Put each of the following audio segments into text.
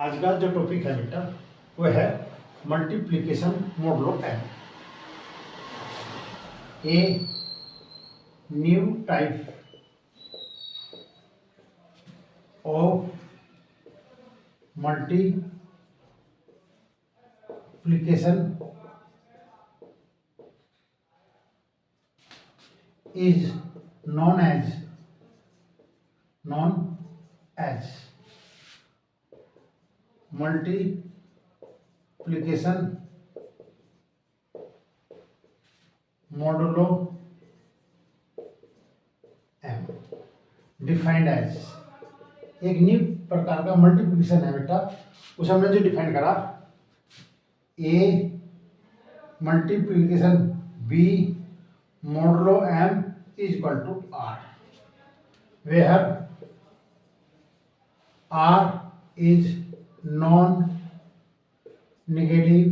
आज का जो टॉपिक है बेटा वो है multiplication modulo m. A new type of multiplication is known as multiplication modulo m, defined as एक न्यू प्रकार का मल्टीप्लिकेशन है बेटा। उसे हमने जो डिफाइन करा a multiplication b modulo m is equal to r, where r is non-negative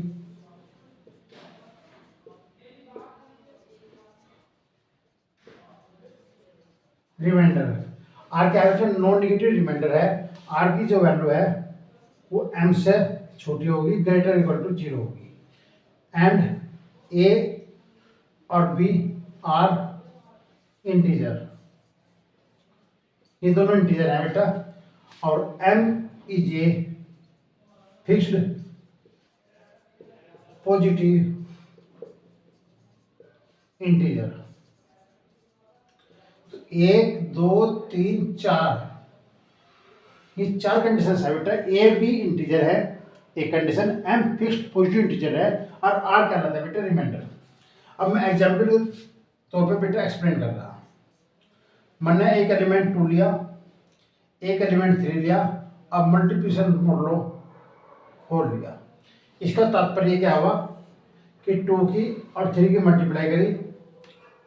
remainder. r क्या है? नॉन नेगेटिव रिमाइंडर है। r की जो वैल्यू है वो m से छोटी होगी, ग्रेटर इक्वल टू 0 होगी। एंड a और b आर इंटीजर, ये दोनों इंटीजर है बेटा। और m is a fixed positive integer. 1 2 3 4 ये 4 कंडीशन है बेटा। ए बी इंटीजर है एक condition, m fixed positive integer है और r क्या रहता है बेटा? रिमाइंडर। अब मैं एग्जाम्पल तौर पे बेटा एक्सप्लेन कर रहा। मैंने एक एलिमेंट 2 लिया, एक एलिमेंट 3 लिया, अब मल्टीप्लिकेशन मॉडुलो 4 लिया। इसका तात्पर्य क्या हुआ कि 2 की और 3 की मल्टीप्लाई करी,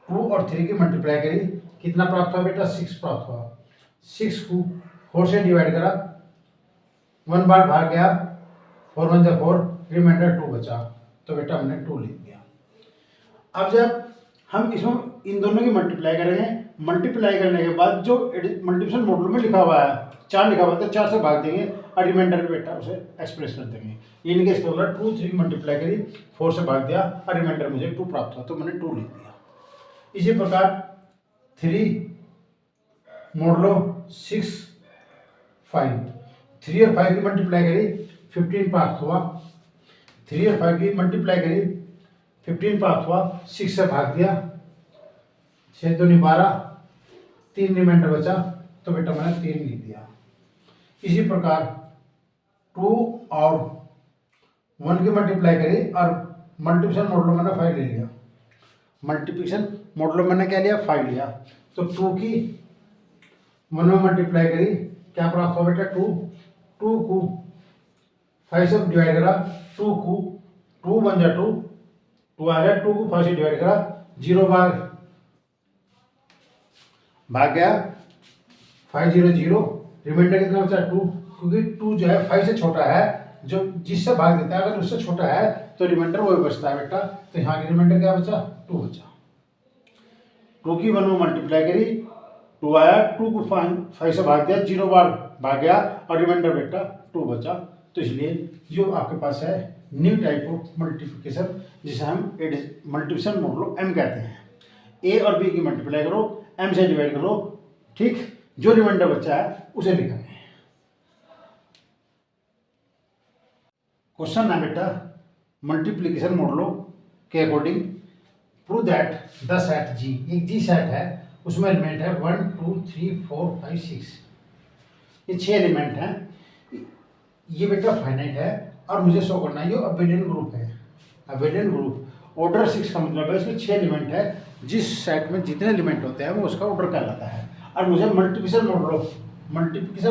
2 और 3 की मल्टीप्लाई करी, कितना प्राप्त हुआ बेटा? 6 प्राप्त हुआ। 6 को 4 से डिवाइड करा, 1 बार भाग गया, 4 1 जा 4, रिमाइंडर 2 बचा, तो बेटा हमने 2 लिख दिया। अब जब हम इसमें इन दोनों की मल्टीप्लाई करेंगे, मल्टीप्लाई करने के बाद जो मल्टीप्लिकेशन मॉडुलो में लिखा हुआ है 4 लिखा हुआ है, तो 4 से भाग देंगे और रिमाइंडर बेटा उसे एक्सप्रेस कर देंगे। यानी कि इसका मतलब 2 3 मल्टीप्लाई करी, 4 से भाग दिया और रिमाइंडर मुझे 2 प्राप्त हुआ, तो मैंने 2 लिख दिया। इसी प्रकार 3 मॉडुलो 6 5, 3 और 5 की मल्टीप्लाई करी, 15 प्राप्त हुआ। 3 और 5 की मल्टीप्लाई करी, 15 प्राप्त हुआ, 6 से भाग दिया, 6 दूनी 12, 3 रिमाइंडर बचा, तो बेटा मैंने 3 लिख दिया। इसी प्रकार 2 और 1 की मल्टीप्लाई करी और मल्टीप्लिकेशन मॉडुलो मैंने 5 ले लिया। मल्टीप्लिकेशन मॉडुलो मैंने क्या लिया? 5 लिया। तो 2 की 1 में मल्टीप्लाई करी, क्या प्राप्त हुआ बेटा? 2 को 5 से डिवाइड करा, 2 को 2 1 जा 2 आ गया, 2 को 5 से डिवाइड करा, 0 बार भाग गया, 5 0 0, रिमाइंडर कितना बचा? 2, क्योंकि 2 जो है 5 से छोटा है, जो जिससे भाग देता है अगर उससे छोटा है तो रिमाइंडर वही बचता है बेटा। तो यहाँ की रिमाइंडर क्या बचा? 2 बचा। 2 की 1 में मल्टीप्लाई करी, 2 आया, 2 को 5 से भाग दिया, 0 बार भाग गया और रिमाइंडर बेटा 2 बचा। तो इसलिए जो आपके पास है न्यू टाइप ऑफ मल्टीप्लिकेशन, जिसे हम मल्टीप्लिकेशन मॉडुलो m कहते हैं। a और b की मल्टीप्लाई करो, m से डिवाइड करो, ठीक, जो रिमाइंडर बचा है उसे लिखेंगे। क्वेश्चन है बेटा मल्टीप्लिकेशन मॉडुलो के according prove that the set G, एक G सेट है, उसमें एलिमेंट है 1 2 3 4 5 6, ये 6 एलिमेंट हैं। ये बेटा फाइनाइट है और मुझे शो करना है ये अबेलियन ग्रुप है। अबेलियन ग्रुप ऑर्डर 6 का मतलब है इसमें 6 एलिमेंट है, जिस सेट में जितने एलिमेंट होते हैं वो उसका ऑर्डर कहलाता है। और मुझे मल्टीप्लिकेशन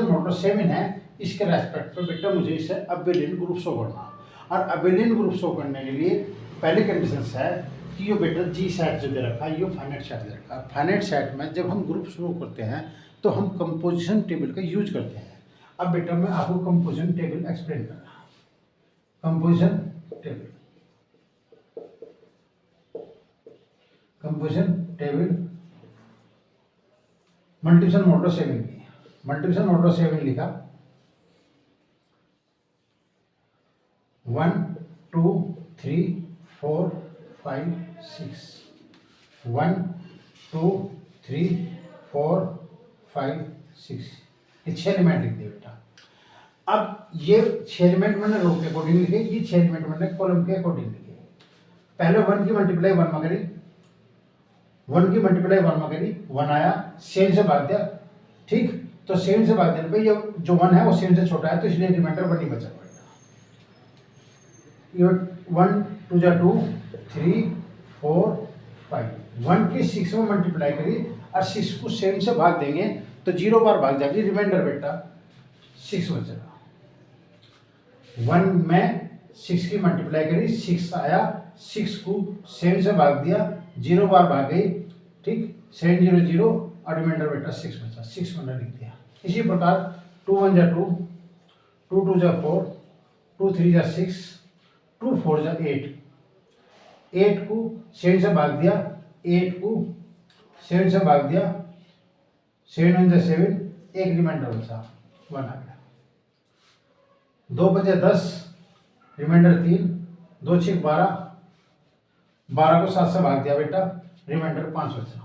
मॉडुलो 7 है, इसके रेस्पेक्ट पे बेटा मुझे इसे अबेलियन ग्रुप शो करना। और अबेलियन ग्रुप शो करने के लिए पहली कंडीशन है कि ये बेटा जी सेट जो दे रखा है ये फाइनाइट सेट दे रखा है। फाइनाइट सेट में जब हम ग्रुप शुरू करते हैं तो हम कंपोजिशन टेबल का यूज करते हैं। अब बेटा मैं आपको कंपोजिशन टेबल एक्सप्लेन कर रहा हूँ। कंपोजिशन टेबल मल्टीप्लिकेशन मॉडुलो 7 की, मल्टीप्लिकेशन मॉडुलो 7 लिखा, 1 2 3 4 5 6, 1 2 3 4 5 6, ये 6 एलिमेंट लिख दिए बेटा। अब ये 6 एलिमेंट मैंने रो के अकॉर्डिंग लिखे, ये 6 एलिमेंट मैंने कॉलम के अकॉर्डिंग लिखे। पहले 1 की मल्टीप्लाई 1 में करी, 1 की मल्टीप्लाई 1 में करी, 1 आया, 7 से भाग दिया, ठीक। तो 7 से भाग देने पे ये जो 1 है वो 7 से छोटा है, तो इसलिए रिमाइंडर 1 ही बचा पड़ेगा। ये 1 2 जा 2 3 4 5, 1 की 6 में मल्टीप्लाई करी और 6 को 7 से भाग देंगे तो 0 बार भाग जाएगी, रिमाइंडर बेटा 6 बचेगा। 1 में 6 की मल्टीप्लाई करी, 6 आया, 6 को 7 से भाग दिया, 0 बार भाग गई, ठीक, 7 0 0 और रिमाइंडर बेटा 6 बचा, 6 मैंने लिख दिया। इसी प्रकार 2 1 जा 2, 2 2 जा 4, 2 3 जा 6, 2 4 जा 8, 8 को 7 से भाग दिया, 8 को 7 से भाग दिया, 7 1 जा 7, एक रिमाइंडर बचा 1 आ गया। 2 बजे 10, रिमाइंडर 3, 2 6 12, 12 को 7 से भाग दिया बेटा, रिमाइंडर 5 बचा।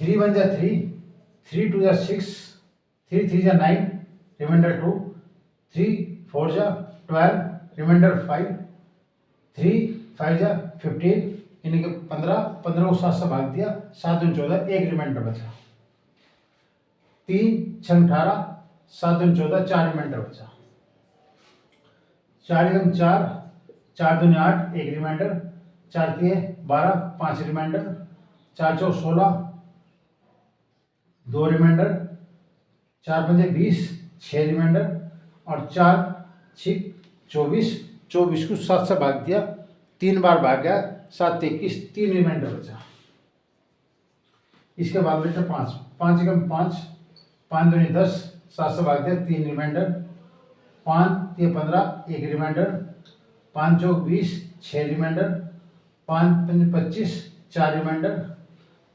3 1 जा 3, 3 2 जा 6, 3 3 जा 9, रिमाइंडर 2, 3 4 जा 12, रिमाइंडर 5, 3 5 जा 15, यानी कि 15, 15 को 7 से भाग दिया, 7 2 14, एक रिमाइंडर बचा। 3 6 18, 7 2 14, 4 रिमाइंडर बचा। 4 1 4, 4 2 8, एक रिमाइंडर, 4 3 12, 5 रिमाइंडर, 4 4 16, 2 रिमाइंडर, 4 5 20, 6 रिमाइंडर और 4 6 24, 24 को 7 से भाग दिया, 3 बार भाग गया, 7 21, 3 रिमाइंडर बचा। इसके बाद बेटा 5 5 1 5, 5 2 10, 7 से भाग दिया, 3 रिमाइंडर, 5 3 15, एक रिमाइंडर, 5 4 20, 6 रिमाइंडर, 5 5 25, 4 रिमाइंडर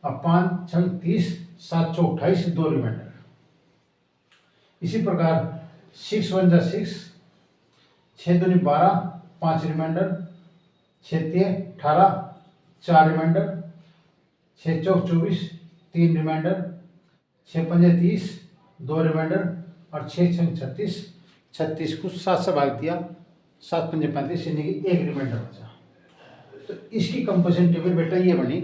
और 5 6 30, 7 4 28, 2 रिमाइंडर। इसी प्रकार 6 1 जा 6, 6 2 12, 5 रिमाइंडर, 6 3 18, 4 रिमाइंडर, 6 4 24, 3 रिमाइंडर, 6 5 30, 2 रिमाइंडर और 6 6 36, 36 को 7 से भाग दिया, 7 5 35, यानी कि एक रिमाइंडर बचा। तो इसकी कंपोजिशन टेबल बेटा ये बनी।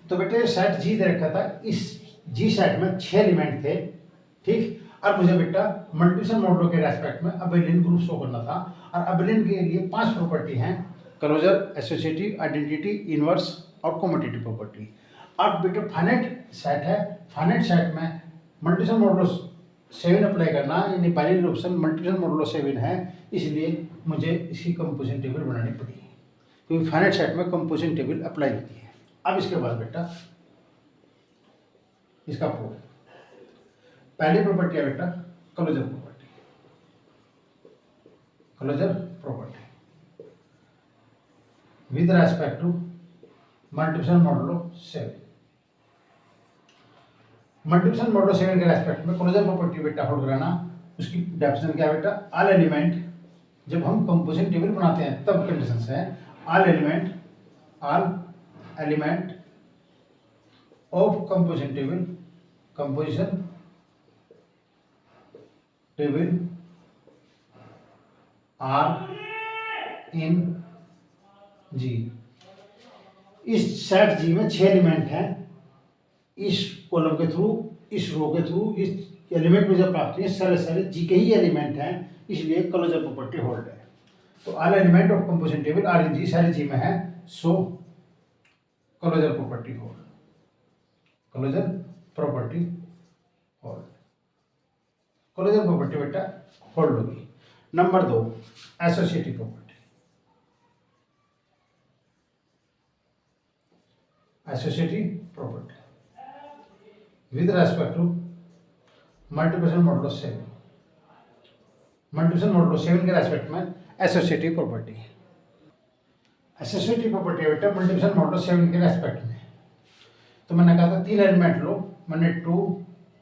तो बेटे सेट जी दे रखा था, इस जी सेट में 6 एलिमेंट थे, ठीक। और मुझे बेटा मल्टीप्लिकेशन मॉडलों के रेस्पेक्ट में अबेलियन ग्रुप शो करना था, और अबेलियन के लिए 5 प्रॉपर्टी हैं: क्लोजर, एसोसिएटिव, आइडेंटिटी, इनवर्स और कॉम्युटेटिव प्रॉपर्टी। अब बेटा फाइनाइट सेट है, फाइनाइट सेट में मल्टीप्लिकेशन मॉडलो 7 अप्लाई करना, यानी बाइनरी ऑप्शन मल्टीप्लिकेशन मॉडलो 7 है, इसलिए मुझे इसकी कंपोजिशन टेबल बनानी पड़ी, क्योंकि फाइनाइट सेट में कंपोजिशन टेबल अप्लाई होती है। अब इसके बाद बेटा इसका प्रूफ, पहली प्रॉपर्टी है बेटा closure property, closure property with respect to multiplication modulo 7। Multiplication modulo 7 के रेस्पेक्ट में क्लोजर प्रॉपर्टी बेटा होल्ड कराना, उसकी डेफिनेशन क्या है बेटा? ऑल एलिमेंट, जब हम कंपोजिशन टेबल बनाते हैं तब कंडीशंस है, all element of composition table are in G. इस सेट जी में 6 एलिमेंट हैं, इस कॉलम के थ्रू, इस रो के थ्रू, इस एलिमेंट में जब प्राप्त हुए सारे जी के ही एलिमेंट हैं, इसलिए क्लोजर प्रॉपर्टी होल्ड है। तो all element of composition table are in G, सारे जी में है, so closure property hold, closure property hold, closure property बेटा होल्ड होगी। Number 2 associative property, associative property with respect to multiplication modulo 7, multiplication modulo 7 के respect में associative property, associative property बेटा multiplication modulo 7 के respect में। तो मैंने कहा था 3 एलिमेंट लो, मैंने 2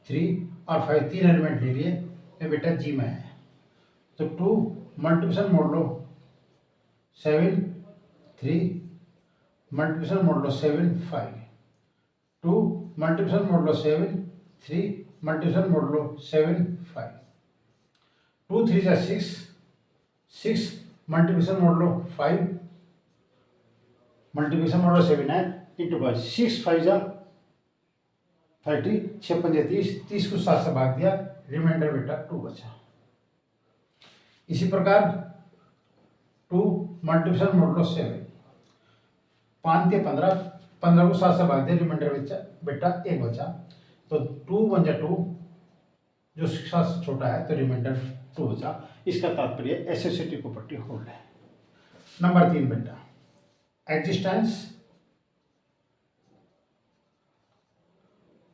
3 और 5 3 एलिमेंट ले लिए, ये बेटा जी में है, तो 2 मल्टीप्लिकेशन मोड़ लो 7 3 मल्टीप्लिकेशन मोड़ लो 7 5 2 मल्टीप्लिकेशन मोड़ लो 7 3 मल्टीप्लिकेशन मोड़ लो 7 5 2 3 जा 6 6 मल्टीप्लिकेशन मोड़ लो 5 मल्टीप्लिकेशन मोड़ लो 7 है इंटू 5 6 5 जा 30 6 5 30 30 को 7 से भाग दिया, रिमाइंडर बेटा 2 बचा। इसी प्रकार 2 मल्टीप्लिकेशन मोड़ लो 7 5 ते 15 15 को 7 से भाग दिया, रिमाइंडर बेटा 1 बचा। तो 2 1 जा 2 जो 7 से छोटा है तो रिमाइंडर 2 बचा। इसका तात्पर्य एसोसिएटिव प्रॉपर्टी होल्ड है। नंबर 3 बेटा existence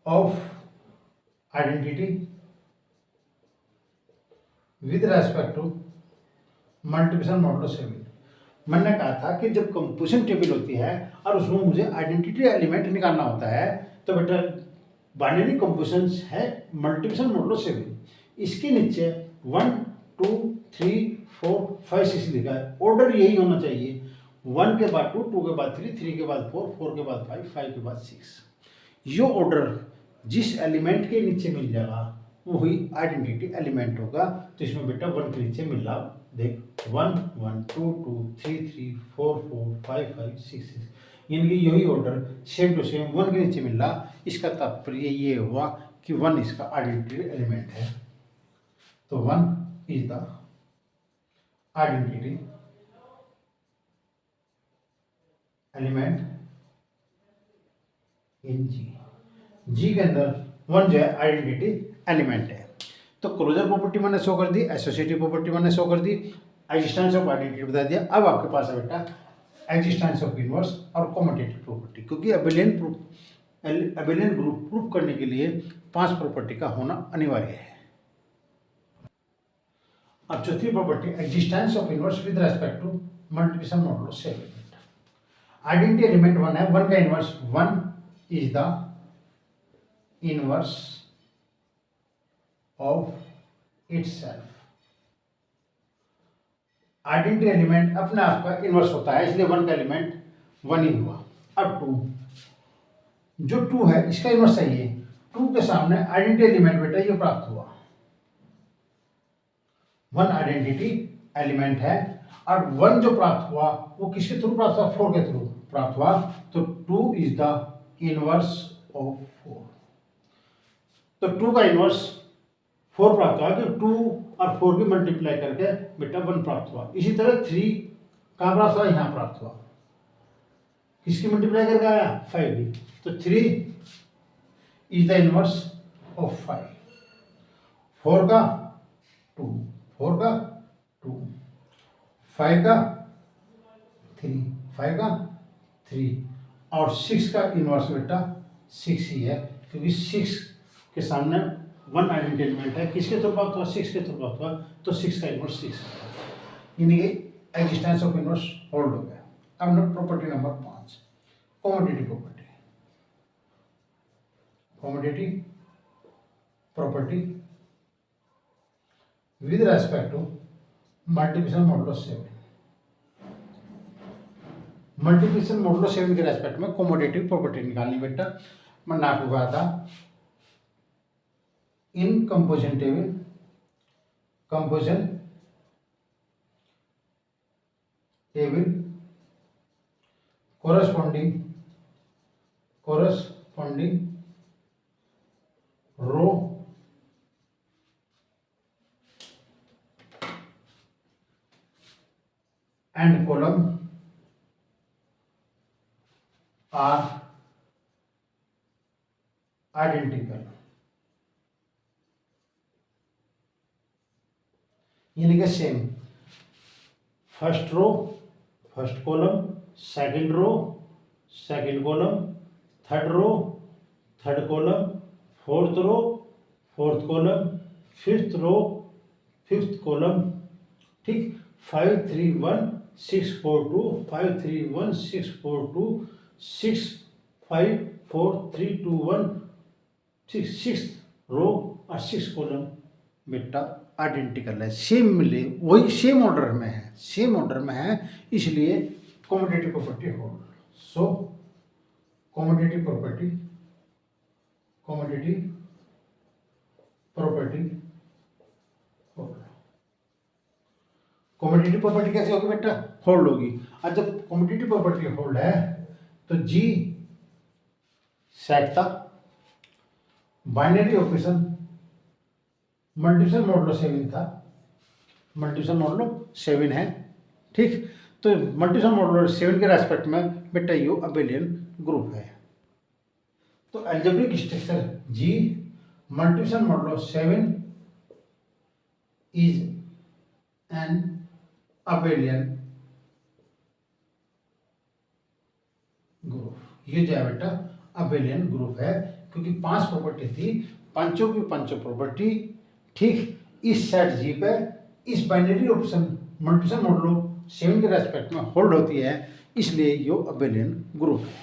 of identity with respect to multiplication modulo 7। मैंने कहा था कि जब कंपोजिशन टेबल होती है और उसमें मुझे आइडेंटिटी एलिमेंट निकालना होता है तो बेटा बाइनरी कंपोजिशन है मल्टीप्लिकेशन मॉडुलो 7। इसके नीचे 1 2 3 4 5 6 लिखा है, ऑर्डर यही होना चाहिए 1 के बाद 2 2 के बाद 3 3 के बाद 4 4 के बाद 5 5 के बाद 6। ये ऑर्डर जिस एलिमेंट के नीचे मिल जाएगा वही आइडेंटिटी एलिमेंट होगा। तो इसमें बेटा 1 के नीचे मिल रहा देख 1 1 2 2 3 3 4 4 5 5 6 6 यानी कि यही ऑर्डर सेम टू सेम 1 के नीचे मिल रहा। इसका तात्पर्य ये हुआ कि 1 इसका आइडेंटिटी एलिमेंट है। तो 1 is the identity element in G के अंदर 1 जो है आइडेंटिटी एलिमेंट है। तो क्लोजर प्रॉपर्टी मैंने शो कर दी, एसोसिएटिव प्रॉपर्टी मैंने शो कर दी, एग्जिस्टेंस ऑफ आइडेंटिटी बता दिया। अब आपके पास है बेटा एग्जिस्टेंस ऑफ इनवर्स और कम्यूटेटिव प्रॉपर्टी, क्योंकि अबेलियन ग्रुप प्रूफ करने के लिए 5 प्रॉपर्टी का होना अनिवार्य है। अब चौथी property existence of inverse with respect to multiplication modulo 7। Identity element 1 है, 1 का inverse 1 is the inverse of itself. Identity element अपने आप का इनवर्स होता है, इसलिए 1 का एलिमेंट 1 ही हुआ। अब 2 जो 2 है इसका इनवर्स चाहिए, 2 के सामने आइडेंटिटी एलिमेंट बेटा ये प्राप्त हुआ। 1 आइडेंटिटी एलिमेंट है और 1 जो प्राप्त हुआ वो किसके थ्रू प्राप्त हुआ, 4 के थ्रू प्राप्त हुआ। तो 2 इज द इनवर्स ऑफ 4। तो 2 का इनवर्स 4 प्राप्त हुआ कि 2 और 4 की मल्टीप्लाई करके बेटा 1 प्राप्त हुआ। इसी तरह 3 कहाँ प्राप्त हुआ, यहाँ प्राप्त हुआ, किसकी मल्टीप्लाई करके आया, 5 की। तो 3 इज द इनवर्स ऑफ 5। 4 का 2, 4 का 2, 5 का 3, 5 का 3 और 6 का इनवर्स बेटा 6 ही है, क्योंकि 6 के सामने 1 आइडेंटिटी एलिमेंट है, किसके थ्रू प्राप्त हुआ, 6 के थ्रू प्राप्त हुआ। तो 6 का इनवर्स 6 यानी कि एग्जिस्टेंस ऑफ इनवर्स होल्ड हो गया। अब property number 5 commodity property. Commodity property with respect to multiplication modulo 7। Multiplication modulo 7 के रेस्पेक्ट में कॉमोडेटिव प्रॉपर्टी निकालनी बेटा। मैंने आपको कहा था in composition table, composition table corresponding row and column are identical. यानी कि same, first row first column, second row second column, third row third column, fourth row fourth column, fifth row fifth column. ठीक, 5 3 1 6 4 2 5 3 1 6 4 2 6 5 4 3 2 1 6 रो और 6 column बेटा identical है, same मिले, वही same order में है, सेम ऑर्डर में है, इसलिए कॉमोडेटिव प्रॉपर्टी होल्ड। सो कॉमोडेटिव प्रॉपर्टी होल्ड। कॉमोडेटिव प्रॉपर्टी कैसे होगी बेटा? होल्ड होगी। और जब कॉमोडेटिव प्रॉपर्टी होल्ड है तो जी सेट था, बाइनरी ऑपरेशन मल्टीप्लिकेशन मॉडुलो 7 था, मल्टीप्लिकेशन मॉडुलो 7 है, ठीक। तो मल्टीप्लिकेशन मॉडुलो 7 के रेस्पेक्ट में बेटा यो अबेलियन ग्रुप है। तो algebraic structure G multiplication modulo 7 is an abelian group. ये जो है बेटा अबेलियन ग्रुप है, क्योंकि 5 प्रॉपर्टी थी, पांचों की पांचों प्रॉपर्टी ठीक इस सेट जी पे इस बाइनरी ऑप्शन मल्टीप्लिकेशन मॉडुलो 7 के रेस्पेक्ट में होल्ड होती है, इसलिए यो अबेलियन ग्रुप है।